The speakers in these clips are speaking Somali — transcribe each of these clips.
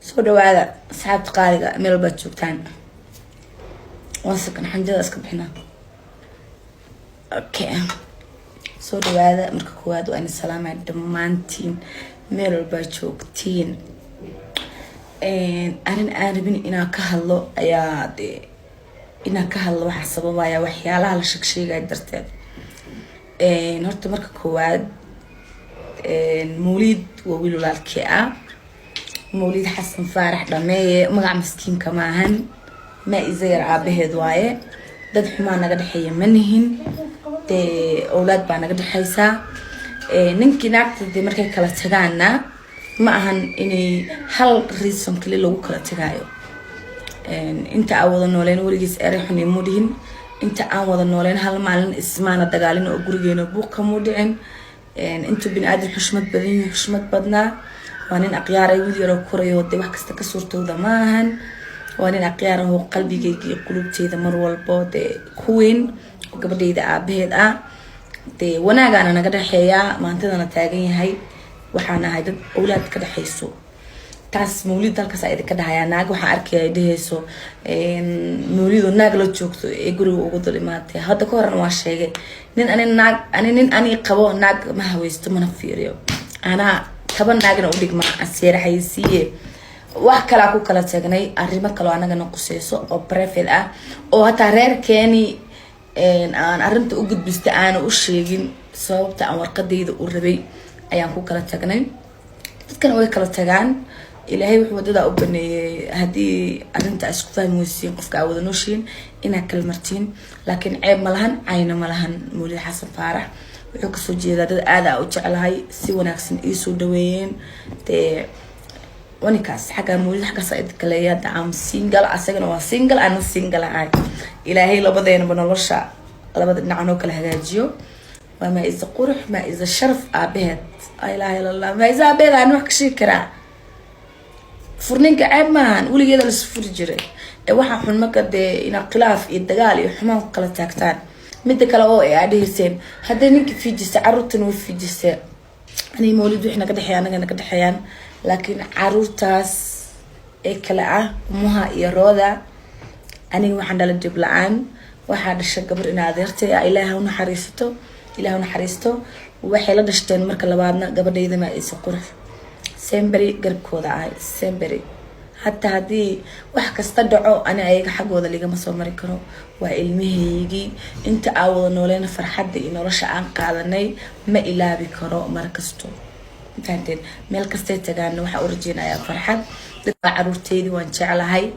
soo dhawaada asxaabta qaaliga meel baad joogtaan wasakan xanjada iska bixina okay soo dhawaada marka koowaad waa in salaamay dhammaantiin meel baad joogtiin arin aan rabin inaan ka hadlo ayaa inaan ka hadlo waxa sababaya waxyaalaha la sheegay darteed horta marka koowaad مولد وويلو لالكيا مولد حسن فارح دمية مقع مسكين كماهن ما إزير عابه دواية داد حمانا قد حيا منهن دي أولاد بانا قد حيسا ننكي ناكت دي مركي كلا تغانا معهن إني هل ريسون كلي لو كلا تغايو انت أولا نولين وريجيس أريحوني مودهن انت أولا نولين هل مالن اسمانا دقالين وقرقين وبوكا مودهن انتو بن آدم حشمت بدين حشمت بدنا وانين أقياره وديرو كوريو ودي wax kasta ka suurtooda maahan وانين أقياره qalbigayga qulubtayda mar walbo de kuween gabadhayda aabaheed ah de wanaagana naga dhaxeeya maantadana taagan yahay waxaan ahay dad awlaad ka dhaxeyso taas mawlid dalkaas ay ka dhaxaya naag waxa arkay dheheyso mawlido naag la joogto ee guriga ugu dalimaatay hadda ka horan waa sheegay nin ani qabo naag ma haweysto mana fiiriyo ana taban naagna u dhigma asiiraxaysiye wax kala ku kala tagnay arrimo kale anaga noqoseyso oo private ah oo hata reerkeeni aan arinta u gudbista aan u sheegin sababta aan warqadeyda u rabay ayaan ku kala tagnay dadkan way kala tagaan ilaahay wuxuu wadada u baneeyay hadii arinta isku fahmaysiin qofka awada nooshin ina kala martiin laakiin ceeb ma lahan ayna ma lahan Mawlid Xasan Faarax wuxuu ka soo jeedaa dad aad u jecelahay si wanaagsan ii soo dhaweeyeen ونكاس حاجة مولد حاجة صعيد كلية دعم سينجل أسجن وسينجل أنا سينجل عاي إلهي لبضين بنولشة لبض نعنو كل هجاجيو وما إذا قرح ما إذا الشرف أبيت أي لا إله إلا الله ما إذا أبيت أنا وحكي كرا فرنينك عيب مان ولي جدا السفر جري واحد حن مكد إن خلاف الدجال يحمل كلا تاكتان مدة كلا أو عادي سين هذا نيك في جس عروتن وفي جس أنا مولد وإحنا كده حيان أنا كده حيان لكن عروتاس كلا مها إرادة أنا وحنا للجب العام واحد الشقبر إن عذرته إلهه ونحرسته وحيلا دشتين مركل لبعضنا قبل إذا ما يسقره سيمبري قرب كودا عاي سيمبري حتى هذه واحد كاستدعو أنا أيق حق وذا اللي جم صور مريكرو وعلمه يجي أنت أول نولين فرحد إنه رش عن قاعدني ما إلا بكرو مركزته فهمتين ميل كاستيت تجان وح أورجينا يا فرحد تبع عروتيدي وانشعل هاي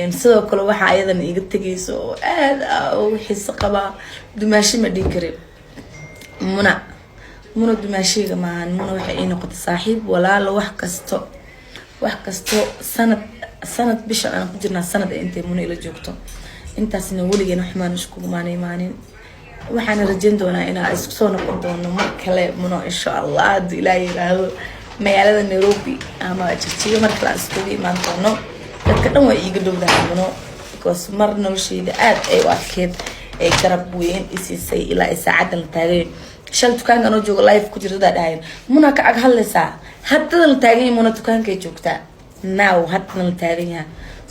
نسوي كل واحد أيضا يجي تجيسو أو يحس قبا دماشي مدي قريب منو دماشي كمان منو وحين قد صاحب ولا لو wax kasto sanad bisha aan ku jirnaa sanad intee muno ila joogto intaasna waligeena waxmaan isku maanin waxaan rajayn doonaa inaan isku soo noqon doono mar kale muno insha Allah ilaahay yiraahdo magaalada Nairobi ama Jigjiga marka la isku imaan doono dadka dhan way iga dhowdaan muno because mar noloshayda aad ay u adkeed ay garab weyn isisay ilaa saacad la taagay shal dukaanka oo joogo live ku jirta dhahayn muna ka ag hadlaysaa hadda la taagay muna dukaanka joogta now hadda la taagay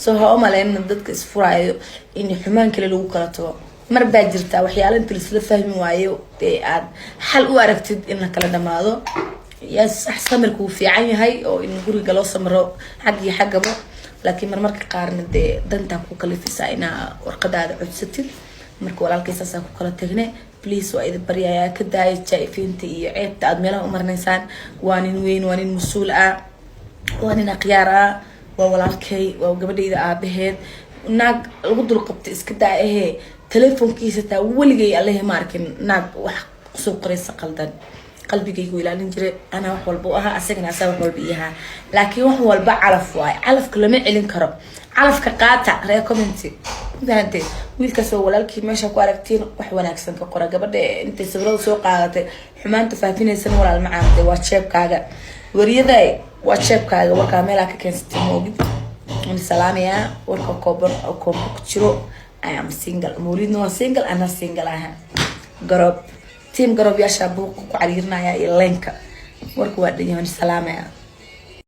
soo ha umaleyn dadka isfuraayo in xumaan kale lagu kala tago mar baa jirta waxyaalo inta la fahmi waayo ee aad xal u aragtid in la kala dhamaado yes samirku fiican yahay oo in guriga loo samro xaqi xaqabo laakiin marmarka qaarna danta ku kalifisa ina warqadaada codsatid marka walaalkiisa ku kala tagnay please waa idin baryaaya ka daay jaafiinta iyo ceebta aad meelaha u marnaysaan waa nin weyn waa nin mas'uul ah waa nin aqyaar ah waa walaalkay waa gabadhayda aabaheed naag lagu dul qabtay iska daahe telefonkiisa taa waligay allahi ma arkin naag wax soo qoraysa qaldan qalbigaygu ilaalin jiray ana wax walba aha asagna asaa wax walba iyaha laakiin wax walba calaf waay calafka lama celin karo calafka qaata recommend baante wiilkaas oo walaalkii meesha ku aragtiin wax wanaagsan ka qora gabadha inta sawirada soo qaadatay xumaanta faafinaysan walaal macaamday waa jeebkaaga wariyaday waa jeebkaaga warka meel ka keensatay moogid in salaamaya warka kooban oo ku jiro I am single Mawlid no single ana single aha garab team garab yaasha buuq ku cariirnaya iyo leenka warka waa dhanyahay salaamaya